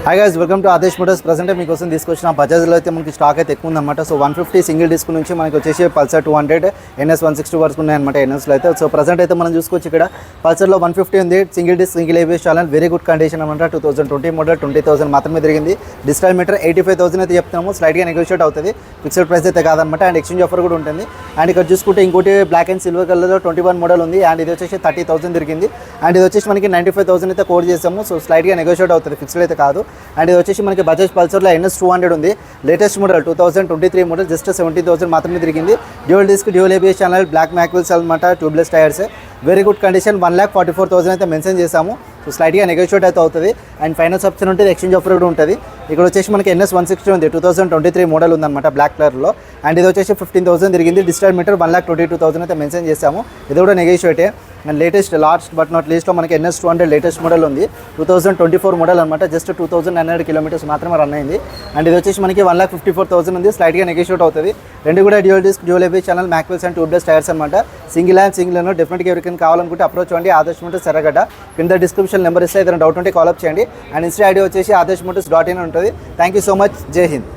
Hi guys, welcome to Adesh Motors. Present మీకోసం తీసుకొచ్చిన బజాజ్లో అయితే మనకి స్టాక్ అయితే ఎక్కువ ఉందన్నమాట. సో 150 సింగిల్ డిస్క్ నుంచి మనకి వచ్చేసి పల్సర్ 200 NS 160 వరకు ఉన్నాయన్నమాట NSలో అయితే. సో ప్రజెంట్ అయితే మనం చూసుకోవచ్చు ఇక్కడ పల్సర్లో 150 ఉంది, single disc single ABS channel, very good condition అనమాట. 2020 మోడల్, 20,000 మాత్రమే తిరిగింది. డిజిటల్ మీటర్ 85,000 అయితే చెప్తున్నాము, స్లైట్గా నెగోషియేట్ అవుతుంది, ఫిక్స్డ్ ప్రైస్ అయితే కాదనమాట. అండ్ ఎక్స్చేంజ్ ఆఫర్ కూడా ఉంటుంది. అండ్ ఇక్కడ చూసుకుంటే ఇంకోటి బ్లాక్ అండ్ సిల్వర్ కలర్లో 21 మోడల్ ఉంది. అండ్ ఇది వచ్చేసి 30,000 తిరిగింది. అండ్ ఇది వచ్చేసి మనకి 95,000 అయితే కోడ్ చేసాము. సో స్లైట్గా నెగోషియేట్ అవుతుంది, ఫిక్స్డ్ అయితే కాదు. అండ్ ఇది వచ్చేసి మనకి బజాజ్ పల్సర్లో NS 200 ఉంది, లేటెస్ట్ మోడల్ 2023 మోడల్, జస్ట్ 70,000 మాత్రమే తిరిగింది. Dual disc, dual ABS channel, black mag wheels అనమాట, tubeless tyres, very good condition. 1,44,000 అయితే మెన్షన్ చేసాము. సో స్లైట్గా నెగోషియేట్ అయితే అవుతుంది. అండ్ ఫైనాన్స్ ఆప్షన్ ఉంటుంది, ఎక్స్చేంజ్ ఆఫర్ కూడా ఉంటుంది. ఇక్కడ వచ్చేసి మనకి NS 160 ఉంది, 2023 మోడల్ ఉందన్నమాట, బ్లాక్ కలర్లో. అండ్ ఇది వచ్చేసి 15,000 తిరిగింది. డిజిటల్ మీటర్ 1,22,000 అయితే మెన్షన్ చేసాము, ఇది కూడా నెగోషియేటే. And latest last but not లీస్ట్లో మనకి NS 200 లేటెస్ట్ మోడల్ ఉంది, 2024 మోడల్ అనమాట, జస్ట్ 2,900 కిలోమీటర్స్ మాత్రమే రన్ అయింది. అండ్ ఇది వచ్చేసి మనకి 1,54,000 ఉంది, స్లైట్గా నెగోషియేట్ అవుతుంది. రెండు కూడా dual disc, dual ABS channel, mag wheels and tubeless tyres అనమాట. సింగిల్ అండ్ డెఫినెట్గా ఎవరికైనా కావాలనుకుంటే అప్రోచ్ అవ్వండి. ఆదేశ్ మోటార్స్ ఎర్రగడ్డ, కింద డిస్క్రిప్షన్ నెంబర్ ఇస్తే ఏదైనా డౌట్ ఉంటే కాల్ అప్ చేయండి. అండ్ ఇన్స్టా ఐడి వచ్చేసి adesh motors.in ఉంటుంది. Thank you so much. జై హింద్.